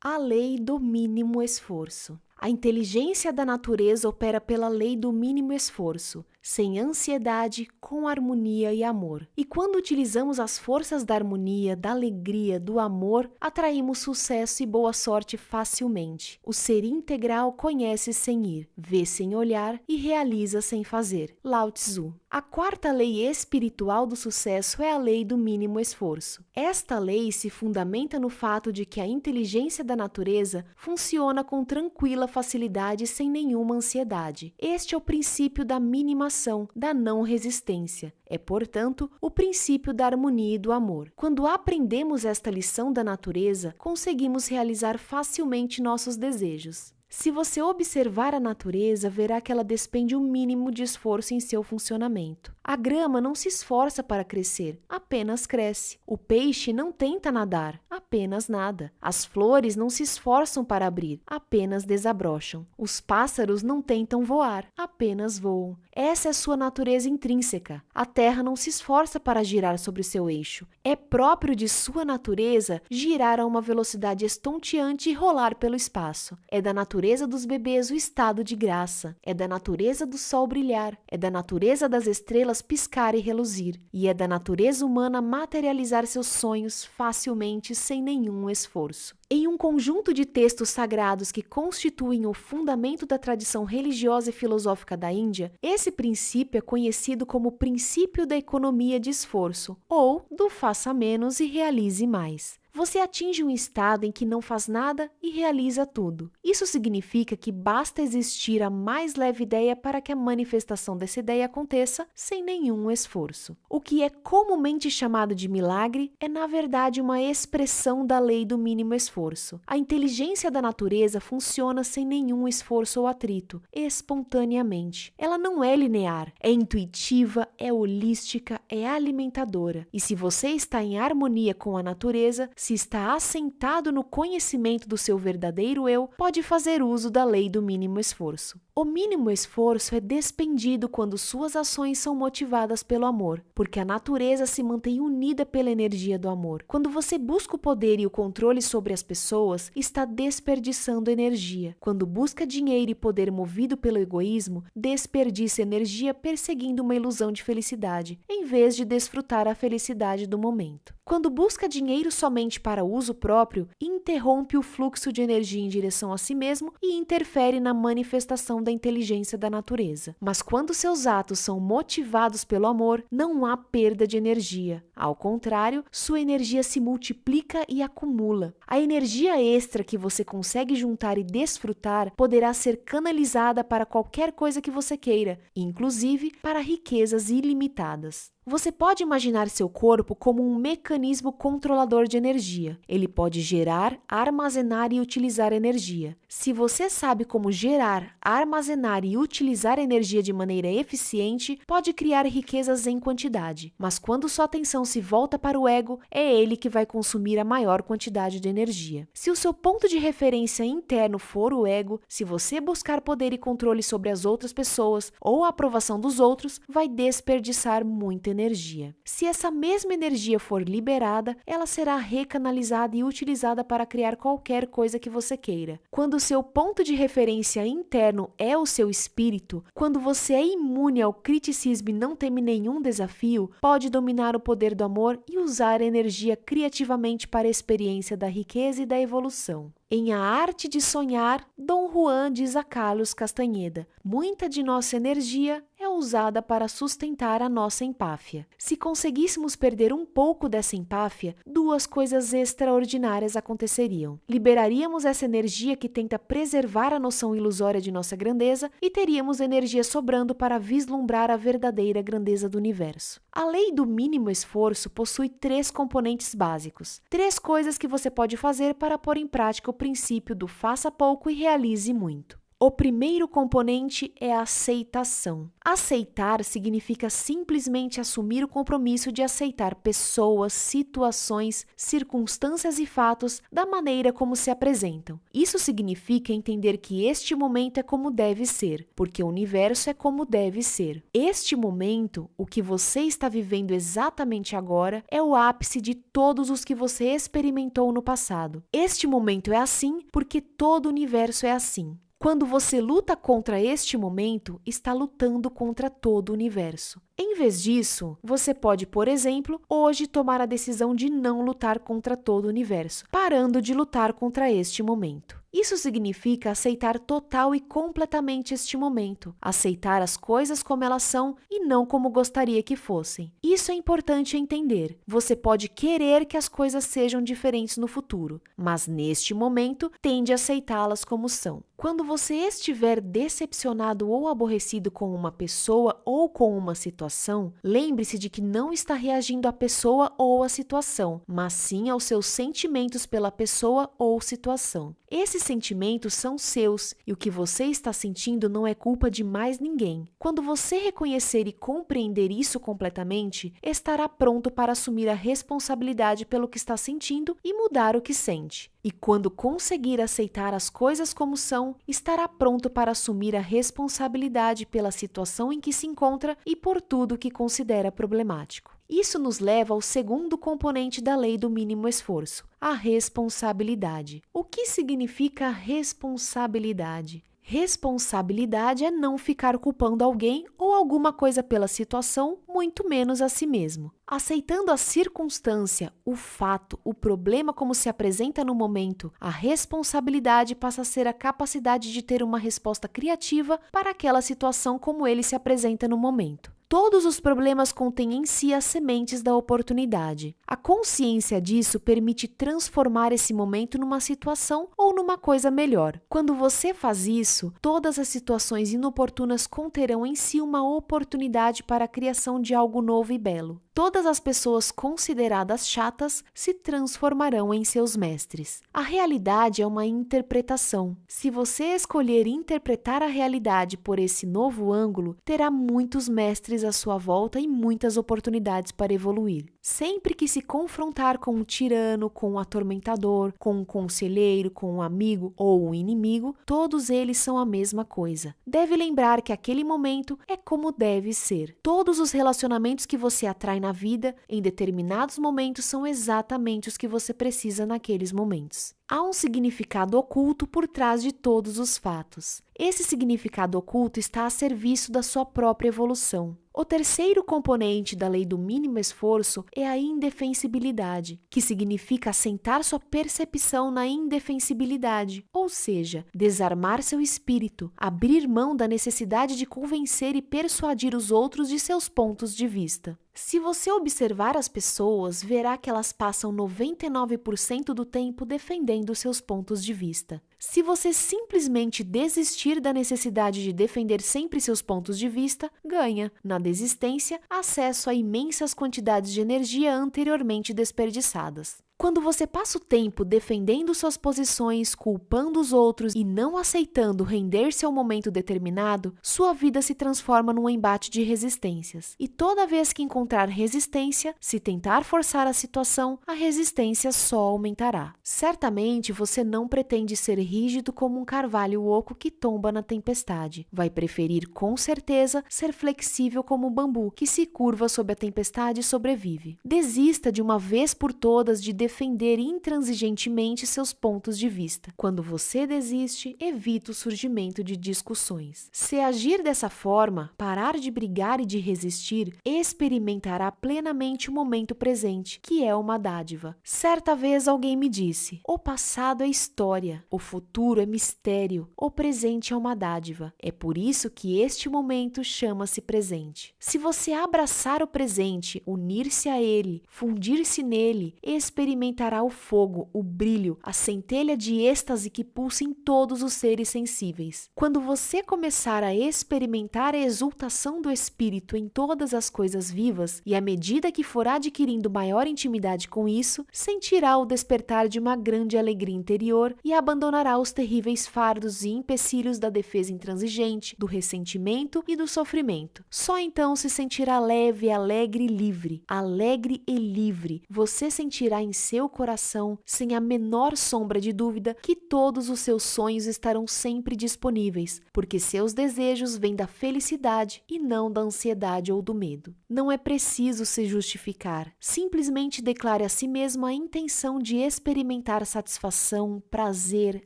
A lei do mínimo esforço. A inteligência da natureza opera pela lei do mínimo esforço, sem ansiedade, com harmonia e amor. E quando utilizamos as forças da harmonia, da alegria, do amor, atraímos sucesso e boa sorte facilmente. O ser integral conhece sem ir, vê sem olhar e realiza sem fazer. Lao Tzu. A quarta lei espiritual do sucesso é a lei do mínimo esforço. Esta lei se fundamenta no fato de que a inteligência da natureza funciona com tranquila facilidade sem nenhuma ansiedade. Este é o princípio da minimação, da não resistência. É, portanto, o princípio da harmonia e do amor. Quando aprendemos esta lição da natureza, conseguimos realizar facilmente nossos desejos. Se você observar a natureza, verá que ela despende o mínimo de esforço em seu funcionamento. A grama não se esforça para crescer, apenas cresce. O peixe não tenta nadar, apenas nada. As flores não se esforçam para abrir, apenas desabrocham. Os pássaros não tentam voar, apenas voam. Essa é sua natureza intrínseca. A terra não se esforça para girar sobre seu eixo. É próprio de sua natureza girar a uma velocidade estonteante e rolar pelo espaço. É da natureza dos bebês o estado de graça. É da natureza do sol brilhar. É da natureza das estrelas piscar e reluzir. E é da natureza humana materializar seus sonhos facilmente sem nenhum esforço. Em um conjunto de textos sagrados que constituem o fundamento da tradição religiosa e filosófica da Índia, esse princípio é conhecido como o princípio da economia de esforço, ou do faça menos e realize mais. Você atinge um estado em que não faz nada e realiza tudo. Isso significa que basta existir a mais leve ideia para que a manifestação dessa ideia aconteça sem nenhum esforço. O que é comumente chamado de milagre é, na verdade, uma expressão da lei do mínimo esforço. A inteligência da natureza funciona sem nenhum esforço ou atrito, espontaneamente. Ela não é linear, é intuitiva, é holística, é alimentadora. E se você está em harmonia com a natureza, se está assentado no conhecimento do seu verdadeiro eu, pode fazer uso da lei do mínimo esforço. O mínimo esforço é despendido quando suas ações são motivadas pelo amor, porque a natureza se mantém unida pela energia do amor. Quando você busca o poder e o controle sobre as pessoas, está desperdiçando energia. Quando busca dinheiro e poder movido pelo egoísmo, desperdiça energia perseguindo uma ilusão de felicidade, em vez de desfrutar a felicidade do momento. Quando busca dinheiro somente para uso próprio, interrompe o fluxo de energia em direção a si mesmo e interfere na manifestação da inteligência da natureza. Mas quando seus atos são motivados pelo amor, não há perda de energia. Ao contrário, sua energia se multiplica e acumula. A energia extra que você consegue juntar e desfrutar poderá ser canalizada para qualquer coisa que você queira, inclusive para riquezas ilimitadas. Você pode imaginar seu corpo como um mecanismo controlador de energia. Ele pode gerar, armazenar e utilizar energia. Se você sabe como gerar, armazenar e utilizar energia de maneira eficiente, pode criar riquezas em quantidade. Mas quando sua atenção se volta para o ego, é ele que vai consumir a maior quantidade de energia. Se o seu ponto de referência interno for o ego, se você buscar poder e controle sobre as outras pessoas ou a aprovação dos outros, vai desperdiçar muita energia. Se essa mesma energia for liberada, ela será recanalizada e utilizada para criar qualquer coisa que você queira. Quando o seu ponto de referência interno é o seu espírito, quando você é imune ao criticismo e não teme nenhum desafio, pode dominar o poder do amor e usar a energia criativamente para a experiência da riqueza e da evolução. Em A Arte de Sonhar, Dom Juan diz a Carlos Castanheda: muita de nossa energia é usada para sustentar a nossa empáfia. Se conseguíssemos perder um pouco dessa empáfia, duas coisas extraordinárias aconteceriam. Liberaríamos essa energia que tenta preservar a noção ilusória de nossa grandeza e teríamos energia sobrando para vislumbrar a verdadeira grandeza do universo. A lei do mínimo esforço possui 3 componentes básicos. 3 coisas que você pode fazer para pôr em prática o princípio do faça pouco e realize muito. O primeiro componente é a aceitação. Aceitar significa simplesmente assumir o compromisso de aceitar pessoas, situações, circunstâncias e fatos da maneira como se apresentam. Isso significa entender que este momento é como deve ser, porque o universo é como deve ser. Este momento, o que você está vivendo exatamente agora, é o ápice de todos os que você experimentou no passado. Este momento é assim porque todo o universo é assim. Quando você luta contra este momento, está lutando contra todo o universo. Em vez disso, você pode, por exemplo, hoje tomar a decisão de não lutar contra todo o universo, parando de lutar contra este momento. Isso significa aceitar total e completamente este momento, aceitar as coisas como elas são e não como gostaria que fossem. Isso é importante entender. Você pode querer que as coisas sejam diferentes no futuro, mas neste momento tende a aceitá-las como são. Quando você estiver decepcionado ou aborrecido com uma pessoa ou com uma situação, lembre-se de que não está reagindo à pessoa ou à situação, mas sim aos seus sentimentos pela pessoa ou situação. Esses sentimentos são seus e o que você está sentindo não é culpa de mais ninguém. Quando você reconhecer e compreender isso completamente, estará pronto para assumir a responsabilidade pelo que está sentindo e mudar o que sente. E quando conseguir aceitar as coisas como são, estará pronto para assumir a responsabilidade pela situação em que se encontra e por tudo que considera problemático. Isso nos leva ao segundo componente da lei do mínimo esforço, a responsabilidade. O que significa responsabilidade? Responsabilidade é não ficar culpando alguém ou alguma coisa pela situação, muito menos a si mesmo. Aceitando a circunstância, o fato, o problema como se apresenta no momento, a responsabilidade passa a ser a capacidade de ter uma resposta criativa para aquela situação como ele se apresenta no momento. Todos os problemas contêm em si as sementes da oportunidade. A consciência disso permite transformar esse momento numa situação ou numa coisa melhor. Quando você faz isso, todas as situações inoportunas conterão em si uma oportunidade para a criação de algo novo e belo. Todas as pessoas consideradas chatas se transformarão em seus mestres. A realidade é uma interpretação. Se você escolher interpretar a realidade por esse novo ângulo, terá muitos mestres à sua volta e muitas oportunidades para evoluir. Sempre que se confrontar com um tirano, com um atormentador, com um conselheiro, com um amigo ou um inimigo, todos eles são a mesma coisa. Deve lembrar que aquele momento é como deve ser. Todos os relacionamentos que você atrai na vida, em determinados momentos, são exatamente os que você precisa naqueles momentos. Há um significado oculto por trás de todos os fatos. Esse significado oculto está a serviço da sua própria evolução. O terceiro componente da lei do mínimo esforço é a indefensibilidade, que significa assentar sua percepção na indefensibilidade, ou seja, desarmar seu espírito, abrir mão da necessidade de convencer e persuadir os outros de seus pontos de vista. Se você observar as pessoas, verá que elas passam 99% do tempo defendendo seus pontos de vista. Se você simplesmente desistir da necessidade de defender sempre seus pontos de vista, ganha, na desistência, acesso a imensas quantidades de energia anteriormente desperdiçadas. Quando você passa o tempo defendendo suas posições, culpando os outros e não aceitando render-se a um momento determinado, sua vida se transforma num embate de resistências. E toda vez que encontrar resistência, se tentar forçar a situação, a resistência só aumentará. Certamente você não pretende ser rígido como um carvalho oco que tomba na tempestade. Vai preferir, com certeza, ser flexível como um bambu que se curva sob a tempestade e sobrevive. Desista de uma vez por todas de defender intransigentemente seus pontos de vista. Quando você desiste, evita o surgimento de discussões. Se agir dessa forma, parar de brigar e de resistir, experimentará plenamente o momento presente, que é uma dádiva. Certa vez alguém me disse: o passado é história, o futuro é mistério, o presente é uma dádiva. É por isso que este momento chama-se presente. Se você abraçar o presente, unir-se a ele, fundir-se nele, experimentar experimentará o fogo, o brilho, a centelha de êxtase que pulsa em todos os seres sensíveis. Quando você começar a experimentar a exultação do espírito em todas as coisas vivas, e à medida que for adquirindo maior intimidade com isso, sentirá o despertar de uma grande alegria interior e abandonará os terríveis fardos e empecilhos da defesa intransigente, do ressentimento e do sofrimento. Só então se sentirá leve, alegre e livre. Alegre e livre, você sentirá em seu coração, sem a menor sombra de dúvida, que todos os seus sonhos estarão sempre disponíveis, porque seus desejos vêm da felicidade e não da ansiedade ou do medo. Não é preciso se justificar. Simplesmente declare a si mesmo a intenção de experimentar satisfação, prazer,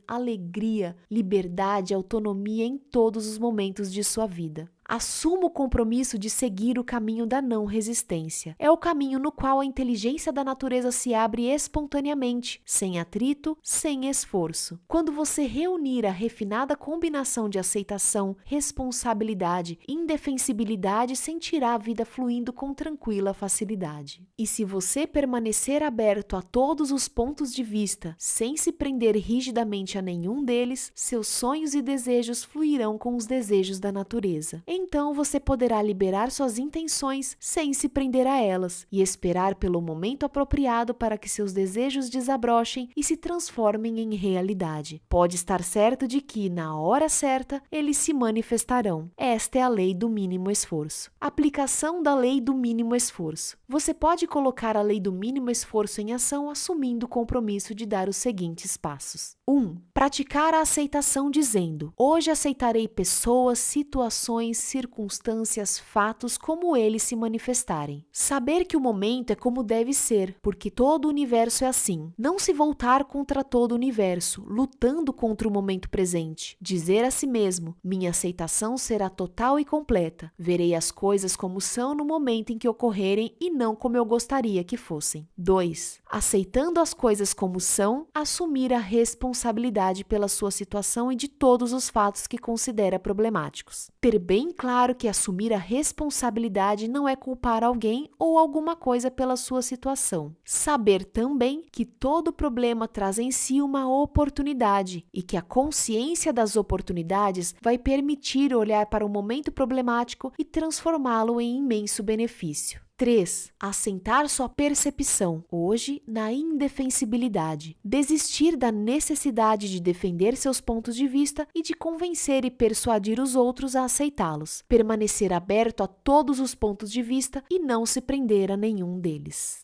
alegria, liberdade, autonomia em todos os momentos de sua vida. Assuma o compromisso de seguir o caminho da não resistência. É o caminho no qual a inteligência da natureza se abre espontaneamente, sem atrito, sem esforço. Quando você reunir a refinada combinação de aceitação, responsabilidade e indefensibilidade, sentirá a vida fluindo com tranquila facilidade. E se você permanecer aberto a todos os pontos de vista, sem se prender rigidamente a nenhum deles, seus sonhos e desejos fluirão com os desejos da natureza. Então você poderá liberar suas intenções sem se prender a elas e esperar pelo momento apropriado para que seus desejos desabrochem e se transformem em realidade. Pode estar certo de que, na hora certa, eles se manifestarão. Esta é a lei do mínimo esforço. Aplicação da lei do mínimo esforço. Você pode colocar a lei do mínimo esforço em ação assumindo o compromisso de dar os seguintes passos. 1. Praticar a aceitação dizendo: hoje aceitarei pessoas, situações, circunstâncias, fatos como eles se manifestarem. Saber que o momento é como deve ser, porque todo o universo é assim. Não se voltar contra todo o universo, lutando contra o momento presente. Dizer a si mesmo: minha aceitação será total e completa. Verei as coisas como são no momento em que ocorrerem e não como eu gostaria que fossem. 2. Aceitando as coisas como são, assumir a responsabilidade pela sua situação e de todos os fatos que considera problemáticos. Ter bem claro que assumir a responsabilidade não é culpar alguém ou alguma coisa pela sua situação. Saber também que todo problema traz em si uma oportunidade e que a consciência das oportunidades vai permitir olhar para o momento problemático e transformá-lo em imenso benefício. 3. Assentar sua percepção, hoje, na indefensibilidade. Desistir da necessidade de defender seus pontos de vista e de convencer e persuadir os outros a aceitá-los. Permanecer aberto a todos os pontos de vista e não se prender a nenhum deles.